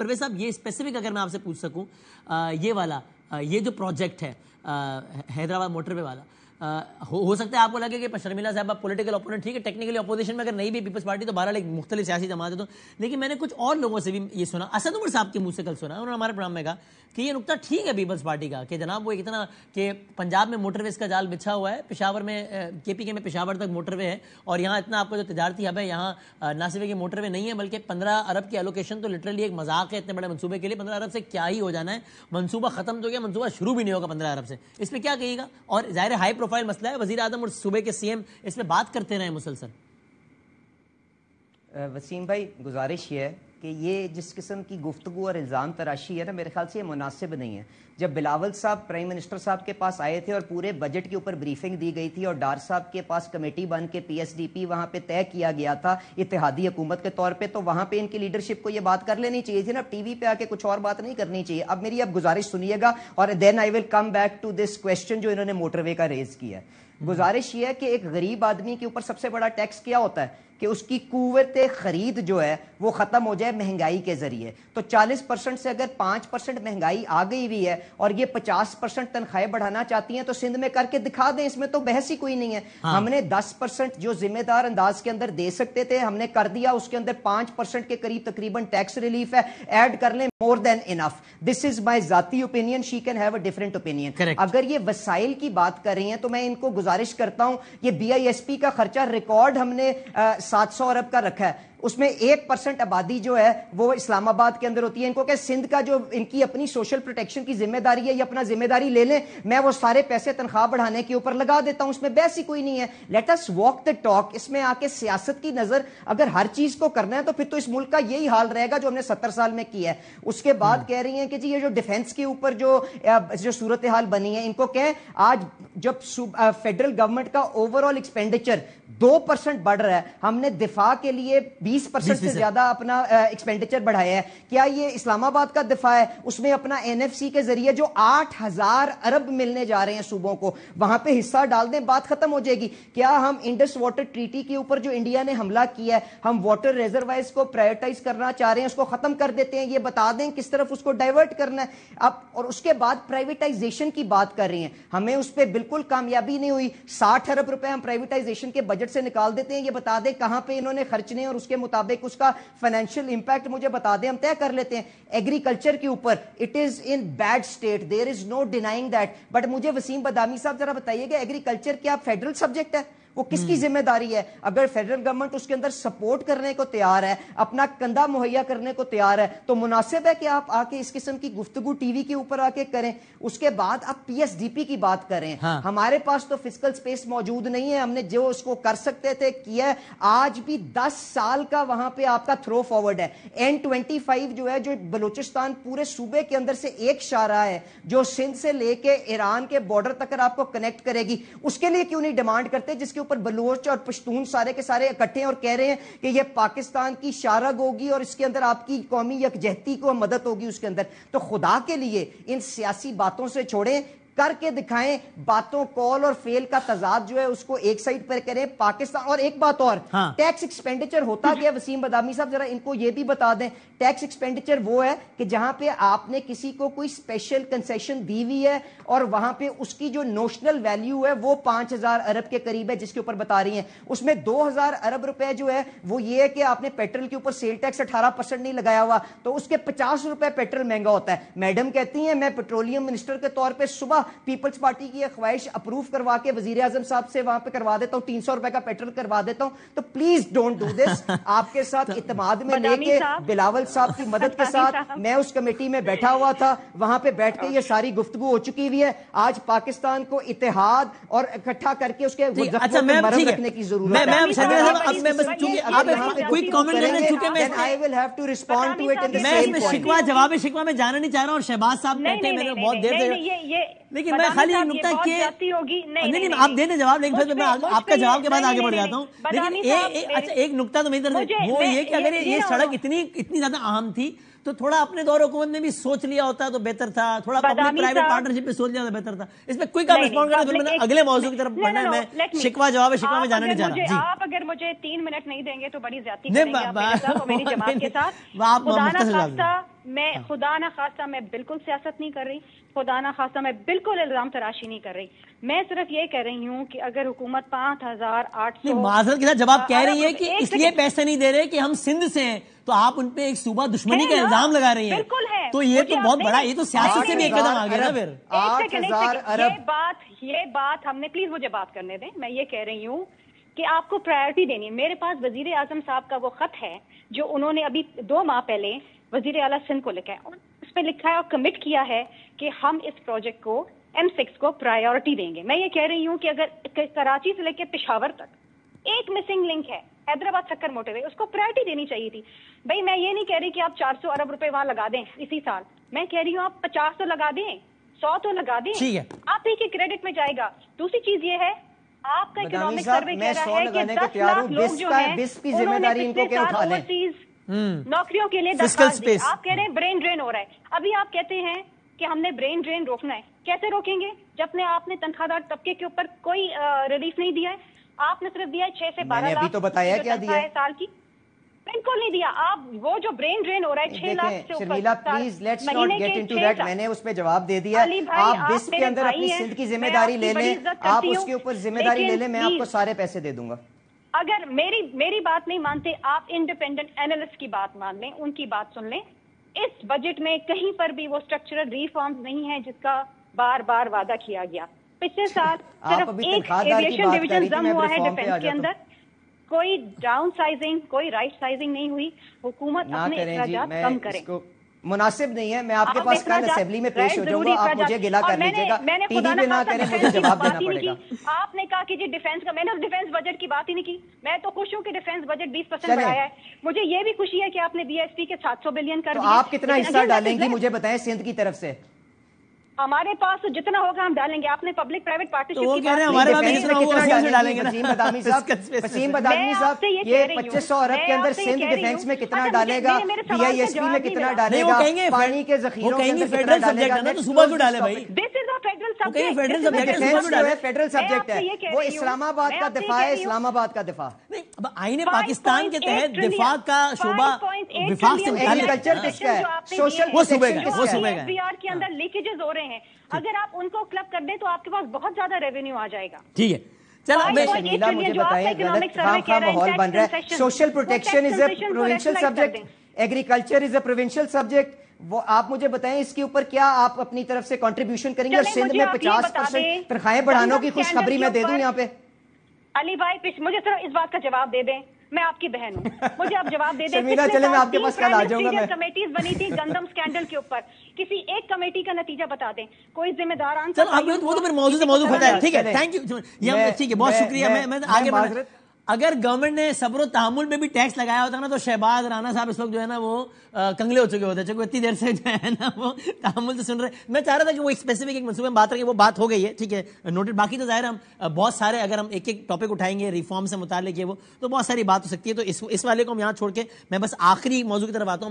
پرویز صاحب یہ اسپیسیفک اگر میں آپ سے پوچھ سکوں یہ جو پروجیکٹ ہے حیدرآباد موٹر وے والا ہو سکتا ہے آپ کو لگے کہ شرمیلا صاحب پولیٹیکل اپوننٹ ٹھیک ہے ٹیکنیکلی اپوزیشن میں اگر نہیں بھی پیپلز پارٹی تو بہرحال ایک مختلف سیاسی جماعت ہے تو لیکن میں نے کچھ اور لوگوں سے بھی یہ سنا اسد عمر صاحب کے منہ سے کل سنا انہوں نے ہمارے پروگرام میں کہا کہ یہ نقطہ ٹھیک ہے پیپلز پارٹی کا کہ جناب وہ اتنا کہ پنجاب میں موٹر ویز کا جال بچھا ہوا ہے پشاور میں کے پی کے میں پشاور تک موٹر وے ہے اور یہاں اتنا آپ کو جو تجارتی ہب ہے یہاں نہ صرف کہ موٹر وے نہیں ہے بلکہ 15 ارب کی الوکیشن تو لٹرلی ایک مذاق ہے اتنے بڑے منصوبے کے لیے 15 ارب سے کیا ہی ہو جانا ہے منصوبہ ختم تو کیا منصوبہ شروع بھی نہیں ہوگا 15 ارب سے اس پہ کیا کہیے گا اور ظاہر ہائی پروفائل مسئلہ ہے وزیر اعظم اور صوبے کے سی ایم اس پہ بات کرتے رہے مسلسل وسیم بھائی گزارش یہ ہے کہ یہ جس قسم کی گفتگو اور الزام تراشی ہے نا میرے خیال سے یہ مناسب نہیں ہے جب بلاول صاحب پرائم منسٹر صاحب کے پاس آئے تھے اور پورے بجٹ کے اوپر بریفنگ دی گئی تھی اور ڈار صاحب کے پاس کمیٹی بن کے پی ایس ڈی پی وہاں پہ طے کیا گیا تھا اتحادی حکومت کے طور پہ تو وہاں پہ ان کی لیڈرشپ کو یہ بات کر لینی چاہیے تھی نا ٹی وی پہ آ کے کچھ اور بات نہیں کرنی چاہیے اب میری اب گزارش سنیے گا اور then I will come back to this question جو انہوں نے موٹر وے کا ریز کیا ہے گزارش یہ ہے کہ ایک غریب آدمی کے اوپر سب سے بڑا ٹیکس کیا ہوتا ہے کہ اس کی قوت خرید جو ہے وہ ختم ہو جائے مہنگائی کے ذریعے تو 40% سے اگر 5% مہنگائی آ گئی ہوئی ہے اور یہ 50% تنخواہیں بڑھانا چاہتی ہیں تو سندھ میں کر کے دکھا دیں اس میں تو بحث ہی کوئی نہیں ہے ہم نے 10% جو ذمہ دار انداز کے اندر دے سکتے تھے ہم نے کر دیا اس کے اندر 5% کے قریب تقریباً ٹیکس ریلیف ہے ایڈ کر لیں مور دین انف دس از مائی ذاتی opinion she can have a different opinion اگر یہ وسائل کی بات کر رہی ہیں تو میں ان کو گزارش کرتا ہوں یہ بی آئی ایس پی کا خرچہ ریکارڈ ہم نے 700 ارب کا رکھا ہے اس میں 1% آبادی جو ہے وہ اسلام آباد کے اندر ہوتی ہے ان کو کہ سندھ کا جو ان کی اپنی سوشل پروٹیکشن کی ذمہ داری ہے یہ اپنا ذمہ داری لے لیں میں وہ سارے پیسے تنخواہ بڑھانے کے اوپر لگا دیتا ہوں اس میں بحث ہی کوئی نہیں ہے let us walk the talk اس میں آ کے سیاست کی نظر اگر ہر چیز کو کرنا ہے تو پھر تو اس ملک کا یہی حال رہے گا جو ہم نے 70 سال میں کیا ہے اس کے بعد کہہ رہی ہیں کہ جی یہ جو ڈیفنس کے اوپر جو صورتحال بنی ہے ان کو کہیں آج جب فیڈرل گورنمنٹ کا اوور آل ایکسپینڈیچر 2% بڑھ رہا ہے ہم نے دفاع کے لیے 20% سے زیادہ اپنا ایکسپینڈیچر بڑھایا ہے کیا یہ اسلام آباد کا دفاع ہے اس میں اپنا این ایف سی کے ذریعے جو 8000 ارب ملنے جا رہے ہیں صوبوں کو وہاں پہ حصہ ڈال دیں بات ختم ہو جائے گی کیا ہم انڈس واٹر ٹریٹی کے اوپر جو انڈیا نے حملہ کیا ہے ہم واٹر ریزروائرز کو پرائیورٹائز کرنا چاہ رہے ہیں اس کو ختم کر دیتے ہیں یہ بتا دیں کس طرف اس کو ڈائیورٹ کرنا ہے اب اور اس کے بعد پرائیویٹائزیشن کی بات کر رہی ہیں ہمیں اس پہ بالکل کامیابی نہیں ہوئی 60 ارب روپے ہم پرائیویٹائزیشن کے بجٹ سے نکال دیتے ہیں یہ بتا دیں کہاں پہ انہوں نے خرچنے اور اس کے مطابق اس کا فائنینشیل امپیکٹ مجھے بتا دیں ہم طے کر لیتے ہیں ایگریکلچر کے اوپر it is in bad state there is no denying that but مجھے وسیم بادامی صاحب ذرا بتائیے کہ ایگریکلچر کیا فیڈرل سبجیکٹ ہے وہ کس کی ذمہ داری ہے اگر فیڈرل گورنمنٹ اس کے اندر سپورٹ کرنے کو تیار ہے اپنا کندھا مہیا کرنے کو تیار ہے تو مناسب ہے کہ آپ آ کے اس قسم کی گفتگو ٹی وی کے اوپر آ کے کریں اس کے بعد آپ پی ایس ڈی پی کی بات کریں ہمارے پاس تو فسکل سپیس موجود نہیں ہے ہم نے جو اس کو کر سکتے تھے کیا ہے آج بھی 10 سال کا وہاں پہ آپ کا تھرو فارورڈ ہے N25 جو ہے جو بلوچستان پورے صوبے کے اندر سے ایک شاہراہ ہے جو سندھ سے لے کے ایران کے بارڈر تک آپ کو کنیکٹ کرے گی اس کے لیے کیوں نہیں ڈیمانڈ کرتے جس کے اوپر بلوچ اور پشتون سارے کے سارے اکٹھے ہیں اور کہہ رہے ہیں کہ یہ پاکستان کی شارگ ہوگی اور اس کے اندر آپ کی قومی یکجہتی کو مدد ہوگی اس کے اندر تو خدا کے لیے ان سیاسی باتوں سے چھوڑیں کر کے دکھائیں باتوں کال اور فیل کا تضاد جو ہے اس کو ایک سائڈ پر کریں پاکستان اور ایک بات اور ٹیکس ایکسپینڈیچر ہوتا گیا وسیم بادامی صاحب ذرا ان کو یہ بھی بتا دیں ٹیکس ایکسپینڈیچر وہ ہے کہ جہاں پہ آپ نے کسی کو کوئی اسپیشل کنسیشن دی ہوئی ہے اور وہاں پہ اس کی جو نوشنل ویلیو ہے وہ 5000 ارب کے قریب ہے جس کے اوپر بتا رہی ہیں اس میں 2000 ارب روپے جو ہے وہ یہ ہے کہ آپ نے پیٹرول کے اوپر سیل ٹیکس 18% نہیں لگایا ہوا تو اس کے 50 روپے پیٹرول مہنگا ہوتا ہے میڈم کہتی ہیں میں پیٹرولیم منسٹر کے طور پہ صبح پیپلز پارٹی کی ایک خواہش اپروو کروا کے وزیر اعظم صاحب سے وہاں پہ کروا دیتا ہوں 300 روپے کا پیٹرول کروا دیتا ہوں تو پلیز ڈونٹ ڈو دس آپ کے ساتھ اعتماد میں لے کے بلاول صاحب کی مدد کے ساتھ میں اس کمیٹی میں بیٹھا ہوا تھا وہاں پہ بیٹھ کے یہ ساری گفتگو ہو چکی ہوئی ہے آج پاکستان کو اتحاد اور اکٹھا کر کے اس کے مرہم رکھنے کی ضرورت ہے شکوا جواب شکوا میں جانا نہیں چاہ رہا اور شہباز صاحب بیٹھے میں نے بہت دیر سے لیکن میں خالی یہ نکتہ کہ نہیں آپ دے دیں جواب لیکن پھر میں آپ کا جواب کے بعد آگے بڑھ جاتا ہوں لیکن اچھا ایک نکتہ تو میری طرف سے وہ یہ کہ اگر یہ سڑک اتنی زیادہ اہم تھی تو تھوڑا اپنے دور حکومت میں بھی سوچ لیا ہوتا تو بہتر تھا تھوڑا اپنے پرائیویٹ پارٹنرشپ پہ سوچ لیا ہوتا بہتر تھا اس میں کوئی کام رسپونڈ کرنا پھر میں اگلے موضوع کی طرف بڑھنا ہے میں شکوا جواب شکوا میں جانا نہیں چاہ رہا جی آپ اگر مجھے 3 منٹ نہیں دیں گے تو بڑی زیادتی کریں گے آپ میرے ساتھ اور میری جماعت کے ساتھ میں خدا نہ خواستہ میں بالکل سیاست نہیں کر رہی، خدا نہ خواستہ میں بالکل الزام تراشی نہیں کر رہی. میں صرف یہ کہہ رہی ہوں کہ اگر حکومت 5,800 معذرت کے ساتھ جب آپ کہہ رہی ہیں کہ اس لیے پیسے نہیں دے رہے کہ ہم سندھ سے ہیں تو آپ ان پہ ایک صوبہ دشمنی کا الزام لگا رہی ہیں. بالکل ہے. تو یہ تو بہت بڑا، یہ تو سیاست سے بھی ایک قدم آگے نا. پھر 8,000 ارب یہ بات ہم نے، پلیز مجھے بات کرنے دیں. میں یہ کہہ رہی ہوں کہ آپ کو پرائرٹی دینی ہے. میرے پاس وزیر اعظم صاحب کا وہ خط ہے جو انہوں نے ابھی 2 ماہ پہلے وزیر اعلیٰ سندھ کو لکھا ہے. اس پہ لکھا ہے اور کمٹ کیا ہے کہ ہم اس پروجیکٹ کو M6 کو پرائیورٹی دیں گے. میں یہ کہہ رہی ہوں کہ اگر کراچی سے لے کے پشاور تک ایک مسنگ لنک ہے حیدرآباد سکر موٹر وے، اس کو پرائرٹی دینی چاہیے تھی. بھائی میں یہ نہیں کہہ رہی کہ آپ 400 ارب روپے وہاں لگا دیں اسی سال، میں کہہ رہی ہوں آپ 50 تو لگا دیں، 100 تو لگا دیں، آپ ہی کے کریڈٹ میں جائے گا. دوسری چیز یہ ہے آپ کا اکنامک سروے کہہ رہا ہے کہ 10 لاکھ لوگ جو ہیں انہوں نے پچھلے سال اوورسیز نوکریوں کے لیے درخواست دی. آپ کہہ رہے ہیں برین ڈرین ہو رہا ہے. ابھی آپ کہتے ہیں کہ ہم نے برین ڈرین روکنا ہے. کیسے روکیں گے جب آپ نے تنخواہ دار طبقے کے اوپر کوئی ریلیف نہیں دیا ہے؟ آپ نے صرف دیا ہے 6 سے 12 لاکھ تو بتایا کیا دیا ہے سال کی. بالکل نہیں دیا. آپ وہ جو برین ڈرین ہو رہا ہے 6 لاکھ سے اوپر. Sharmila please let's not get into that. میں نے اس پہ جواب دے دیا. آپ بس کے اندر اپنی سندھ کی ذمہ داری لے لیں، آپ اس کے اوپر ذمہ داری لے لیں، میں آپ کو سارے پیسے دے دوں گا. اگر میری بات نہیں مانتے آپ انڈیپینڈنٹ اینالسٹ کی بات مان لیں، ان کی بات سن لیں. اس بجٹ میں کہیں پر بھی وہ اسٹرکچرل ریفارمز نہیں ہے جس کا بار بار وعدہ کیا گیا. پچھلے سال صرف ایک ایویشن ڈویژن ضم ہوا ہے ڈیفنس کے اندر. کوئی ڈاؤن سائزنگ، کوئی رائٹ سائزنگ نہیں ہوئی. حکومت اپنے اخراجات کم کرے. مناسب نہیں ہے. میں آپ کے پاس کل اسمبلی میں پیش ہو جاؤں گا، آپ مجھے گلا کر لیجیے گا. ٹی وی پہ نہ کریں، مجھے جواب دینا پڑے گا. آپ نے کہا کہ جی ڈیفنس کا، میں نے ڈیفنس بجٹ کی بات ہی نہیں کی. میں تو خوش ہوں کہ ڈیفنس بجٹ 20% بڑھایا ہے. مجھے یہ بھی خوشی ہے کہ آپ نے BSP کے 700 بلین کر دیا. آپ کتنا حصہ ڈالیں گی مجھے بتائیں سندھ کی طرف سے؟ ہمارے پاس جتنا ہوگا ہم ڈالیں گے. آپ نے پبلک پرائیویٹ پارٹنرشپ وہ کہہ رہے ہیں ہمارے پاس کتنا ڈالیں گے. وسیم بدامی صاحب یہ 2500 ارب کے اندر سندھ ڈیفنس میں کتنا ڈالے گا، BISP میں کتنا ڈالے گا، پانی کے ذخیروں کے اندر کتنا ڈالے گا. تو صوبہ کیوں ڈالے بھائی؟ فیڈرل سبجیکٹ ہے، وہ اسلام آباد کا دفاع ہے، اسلام آباد کا دفاع. آئین پاکستان کے تحت دفاع کا شعبہ وفاق سے ایگریکلچر ٹیکس ہے، سوشل وہ صوبے کا، وہ صوبے کا. کے اندر لیکیجز ہو رہے ہیں. اگر آپ ان کو کلب کر دیں تو آپ کے پاس بہت زیادہ ریونیو آ جائے گا. ٹھیک ہے. چلو شمیلا مجھے بتائیں غلط خام ماحول بن رہا ہے. Social protection is a provincial subject, agriculture is a provincial subject. وہ آپ مجھے بتائیں اس کے اوپر کیا آپ اپنی طرف سے کنٹریبیوشن کریں گے؟ اور سندھ میں 50% تنخواہیں بڑھانے کی خوشخبری میں دے دوں یہاں پہ. علی بھائی مجھے صرف اس بات کا جواب دے دیں، میں آپ کی بہن ہوں، مجھے آپ جواب دے دیں. شمیلا چلے میں آپ کے پاس کل آ جاؤں گا. کمیٹیز بنی تھی گندم اسکینڈل کے اوپر، کسی ایک کمیٹی کا نتیجہ بتا دیں. کوئی ذمہ دار چلو اب وہ تو پھر موضوع سے موضوع ہوتا ہے. ٹھیک ہے، تھینک یو. ٹھیک ہے، بہت شکریہ. میں آگے اگر گورنمنٹ نے صبر و تحمل پہ بھی ٹیکس لگایا ہوتا نا تو شہباز رانا صاحب اس وقت جو ہے نا وہ کنگلے ہو چکے ہوتے. اتنی دیر سے جو ہے نا وہ تحمل سے سن رہے. میں چاہ رہا تھا کہ وہ ایک اسپیسیفک ایک منصوبے میں بات رکھیں، وہ بات ہو گئی ہے. ٹھیک ہے، نوٹڈ. باقی تو ظاہر ہم بہت سارے اگر ہم ایک ایک ٹاپک اٹھائیں گے ریفارم سے متعلق وہ تو بہت ساری بات ہو سکتی ہے. تو اس والے کو ہم یہاں چھوڑ کے میں بس آخری موضوع کی طرف آتا ہوں.